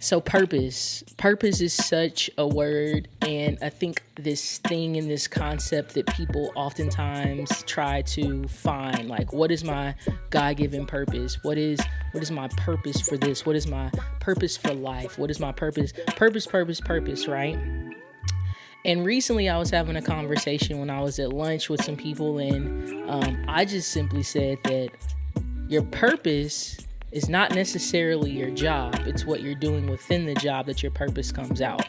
So purpose is such a word, and I think this thing and this concept that people oftentimes try to find, like, what is my God-given purpose? What is my purpose for this? What is my purpose for life? What is my purpose? Purpose, right? And recently I was having a conversation when I was at lunch with some people, and I just simply said that your purpose is not necessarily your job. It's what you're doing within the job that your purpose comes out.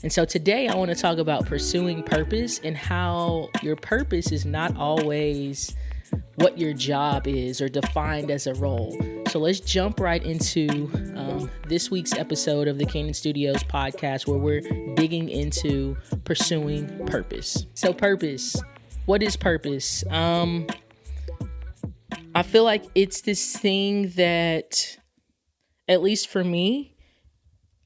And so today I want to talk about pursuing purpose and how your purpose is not always what your job is or defined as a role. So let's jump right into this week's episode of the Canaan Studios podcast, where we're digging into pursuing purpose. So purpose, what is purpose? I feel like it's this thing that, at least for me,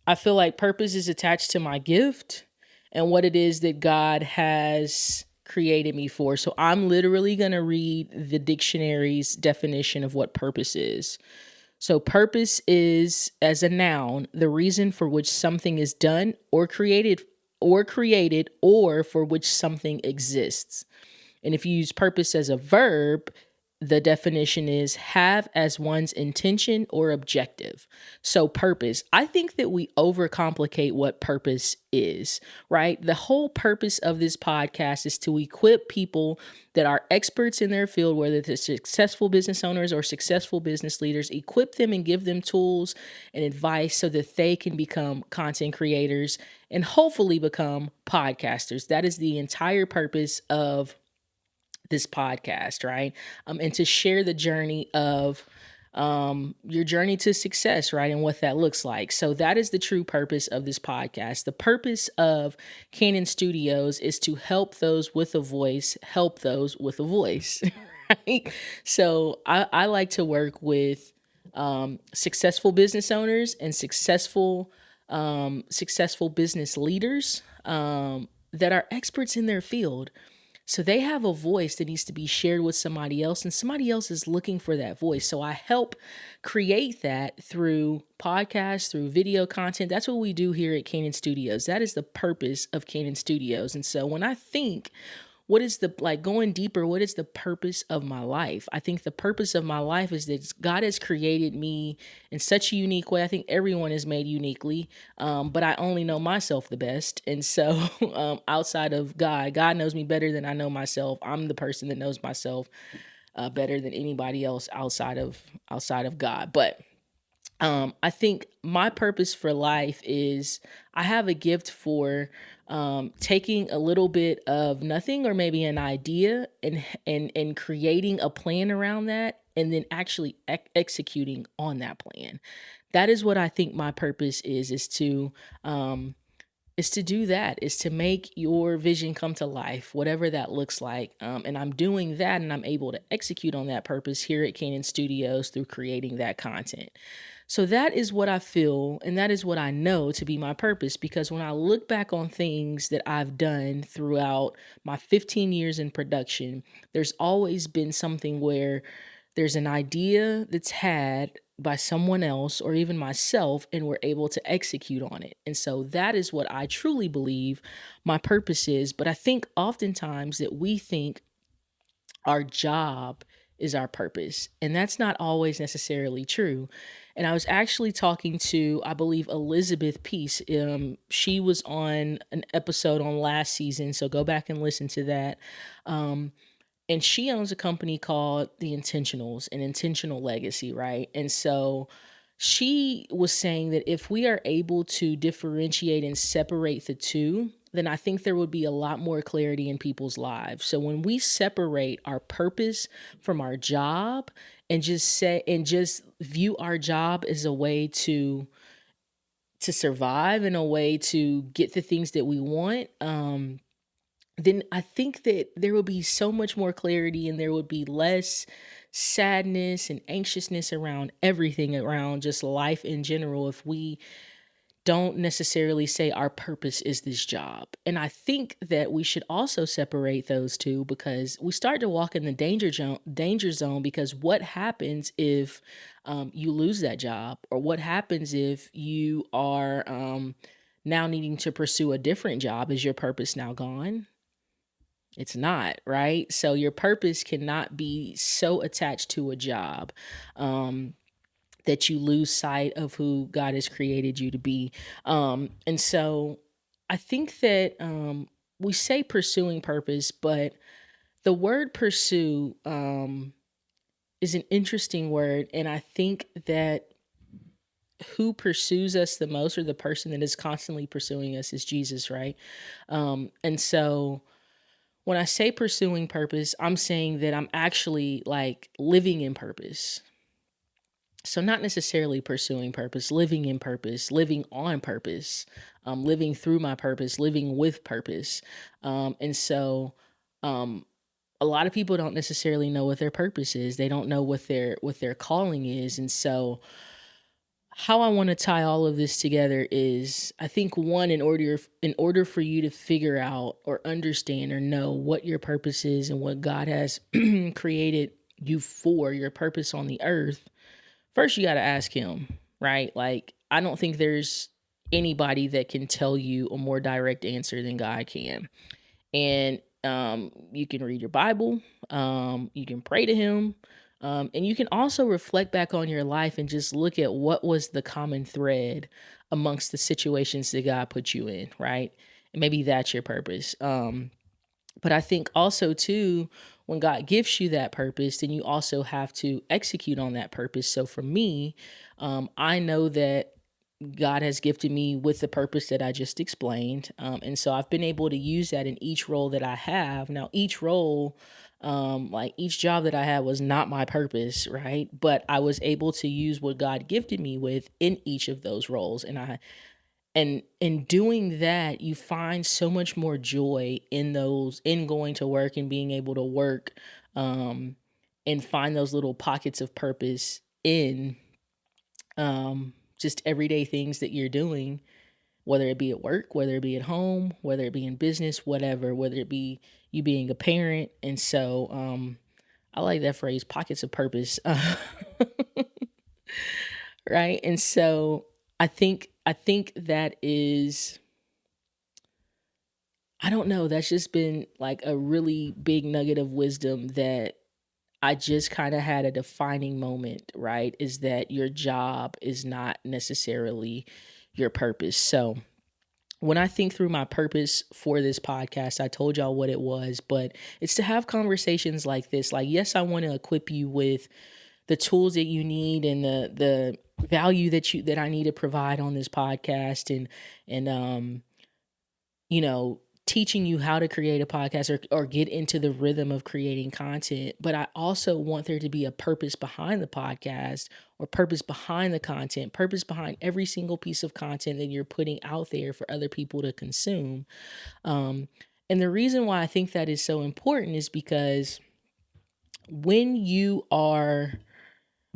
I feel like purpose is attached to my gift and what it is that God has created me for. So I'm literally going to read the dictionary's definition of what purpose is. So purpose is, as a noun, the reason for which something is done or created or for which something exists. And if you use purpose as a verb, the definition is have as one's intention or objective. So purpose, I think that we overcomplicate what purpose is, right? The whole purpose of this podcast is to equip people that are experts in their field, whether they're successful business owners or successful business leaders, equip them and give them tools and advice so that they can become content creators and hopefully become podcasters. That is the entire purpose of this podcast, right? And to share the journey of your journey to success, right? And what that looks like. So that is the true purpose of this podcast. The purpose of Canaan Studios is to help those with a voice, right? So I like to work with successful business owners and successful business leaders that are experts in their field. So they have a voice that needs to be shared with somebody else, and somebody else is looking for that voice. So I help create that through podcasts, through video content. That's what we do here at Canaan Studios. That is the purpose of Canaan Studios. And so when I think, going deeper, what is the purpose of my life? I think the purpose of my life is that God has created me in such a unique way. I think everyone is made uniquely, but I only know myself the best. And so outside of God knows me better than I know myself. I'm the person that knows myself better than anybody else outside of God. But I think my purpose for life is I have a gift for taking a little bit of nothing or maybe an idea and creating a plan around that and then actually executing on that plan. That is what I think my purpose is to do that, is to make your vision come to life, whatever that looks like. And I'm doing that, and I'm able to execute on that purpose here at Canaan Studios through creating that content. So that is what I feel, and that is what I know to be my purpose, because when I look back on things that I've done throughout my 15 years in production, there's always been something where there's an idea that's had by someone else or even myself, and we're able to execute on it. And so that is what I truly believe my purpose is. But I think oftentimes that we think our job is our purpose, and that's not always necessarily true. And I was actually talking to, I believe, Elizabeth Peace. She was on an episode on last season, so go back and listen to that. And she owns a company called The Intentionals, an intentional legacy, right? And so she was saying that if we are able to differentiate and separate the two, then I think there would be a lot more clarity in people's lives. So when we separate our purpose from our job and just view our job as a way to survive, and a way to get the things that we want, then I think that there will be so much more clarity, and there would be less sadness and anxiousness around everything, around just life in general, if we don't necessarily say our purpose is this job. And I think that we should also separate those two, because we start to walk in the danger zone, because what happens if you lose that job, or what happens if you are now needing to pursue a different job? Is your purpose now gone? It's not, right? So your purpose cannot be so attached to a job. Um, that you lose sight of who God has created you to be. And so I think that we say pursuing purpose, but the word pursue is an interesting word. And I think that who pursues us the most, or the person that is constantly pursuing us, is Jesus, right? And so when I say pursuing purpose, I'm saying that I'm actually like living in purpose. So not necessarily pursuing purpose, living in purpose, living on purpose, living through my purpose, living with purpose. And so um, a lot of people don't necessarily know what their purpose is. They don't know what their calling is. And so how I want to tie all of this together is, I think, one, in order for you to figure out or understand or know what your purpose is and what God has created you for, your purpose on the earth. First, you got to ask him, right? Like, I don't think there's anybody that can tell you a more direct answer than God can. And you can read your Bible, you can pray to him, and you can also reflect back on your life and just look at what was the common thread amongst the situations that God put you in, right? And maybe that's your purpose. But I think also too, when God gives you that purpose, then you also have to execute on that purpose. So for me, I know that God has gifted me with the purpose that I just explained. And so I've been able to use that in each role that I have. Now, each role, like each job that I had was not my purpose, right? But I was able to use what God gifted me with in each of those roles. And in doing that, you find so much more joy in going to work and being able to work, um, and find those little pockets of purpose in just everyday things that you're doing, whether it be at work, whether it be at home, whether it be in business, whatever, whether it be you being a parent. And so I like that phrase, pockets of purpose. Right. And so I think that is, I don't know, that's just been like a really big nugget of wisdom that I just kind of had a defining moment, right? Is that your job is not necessarily your purpose. So when I think through my purpose for this podcast, I told y'all what it was, but it's to have conversations like this. Like, yes, I want to equip you with the tools that you need, and the value that I need to provide on this podcast, and you know, teaching you how to create a podcast, or get into the rhythm of creating content. But I also want there to be a purpose behind the podcast, or purpose behind the content, purpose behind every single piece of content that you're putting out there for other people to consume. Um, and the reason why I think that is so important is because when you are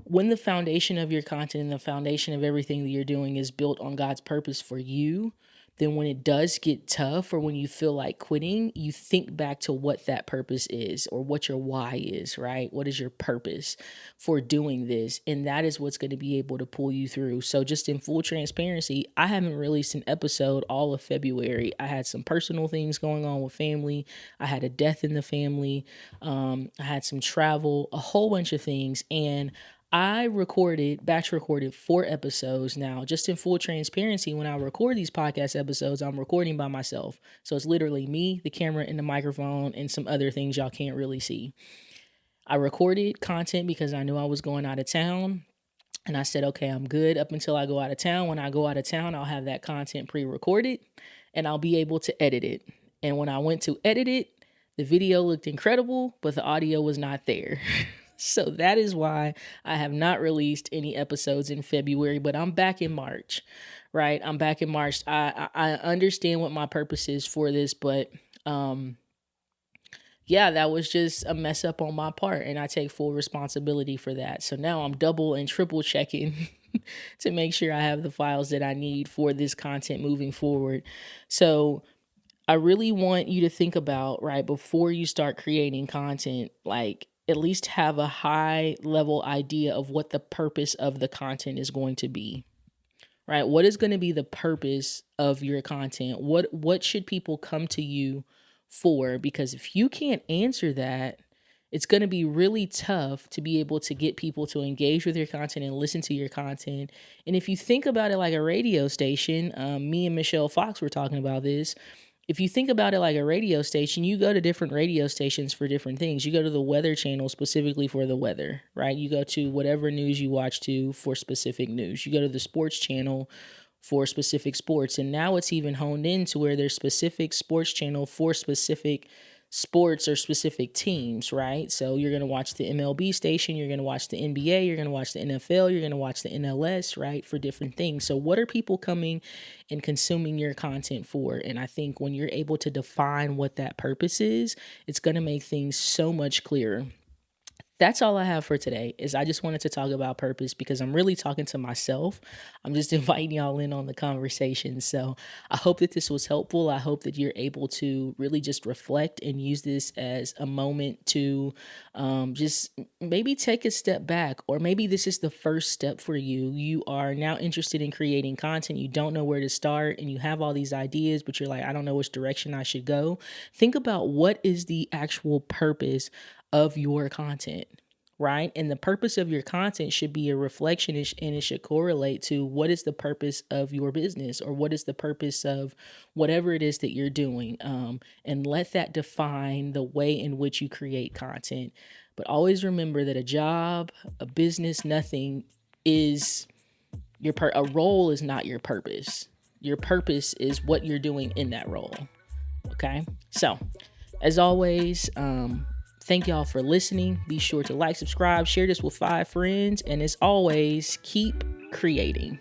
when the foundation of your content and the foundation of everything that you're doing is built on God's purpose for you, then when it does get tough, or when you feel like quitting, you think back to what that purpose is, or what your why is, right? What is your purpose for doing this? And that is what's going to be able to pull you through. So just in full transparency, I haven't released an episode all of February. I had some personal things going on with family. I had a death in the family. I had some travel, a whole bunch of things. And I batch recorded 4 episodes now. Just in full transparency, when I record these podcast episodes, I'm recording by myself. So it's literally me, the camera, and the microphone, and some other things y'all can't really see. I recorded content because I knew I was going out of town. And I said, okay, I'm good up until I go out of town. When I go out of town, I'll have that content pre-recorded and I'll be able to edit it. And when I went to edit it, the video looked incredible, but the audio was not there. So that is why I have not released any episodes in February, but I'm back in March, right? I'm back in March. I understand what my purpose is for this, but yeah, that was just a mess up on my part, and I take full responsibility for that. So now I'm double and triple checking to make sure I have the files that I need for this content moving forward. So I really want you to think about, right, before you start creating content, like at least have a high level idea of what the purpose of the content is going to be, right? What is going to be the purpose of your content? What should people come to you for? Because if you can't answer that, it's going to be really tough to be able to get people to engage with your content and listen to your content. And if you think about it like a radio station, me and Michelle Fox were talking about this. If you think about it like a radio station, you go to different radio stations for different things. You go to the weather channel specifically for the weather, right? You go to whatever news you watch to for specific news. You go to the sports channel for specific sports. And now it's even honed in to where there's specific sports channel for specific sports or specific teams, right? So you're going to watch the MLB station, you're going to watch the NBA, you're going to watch the NFL, you're going to watch the NLS, right? For different things. So what are people coming and consuming your content for? And I think when you're able to define what that purpose is, it's going to make things so much clearer. That's all I have for today. Is I just wanted to talk about purpose because I'm really talking to myself. I'm just inviting y'all in on the conversation. So I hope that this was helpful. I hope that you're able to really just reflect and use this as a moment to just maybe take a step back, or maybe this is the first step for you. You are now interested in creating content. You don't know where to start and you have all these ideas, but you're like, I don't know which direction I should go. Think about what is the actual purpose of your content, right? And the purpose of your content should be a reflection, and it should correlate to what is the purpose of your business, or what is the purpose of whatever it is that you're doing. And let that define the way in which you create content. But always remember that a job, a business, nothing is a role is not your purpose. Your purpose is what you're doing in that role. Okay. So as always, thank y'all for listening. Be sure to like, subscribe, share this with 5 friends. And as always, keep creating.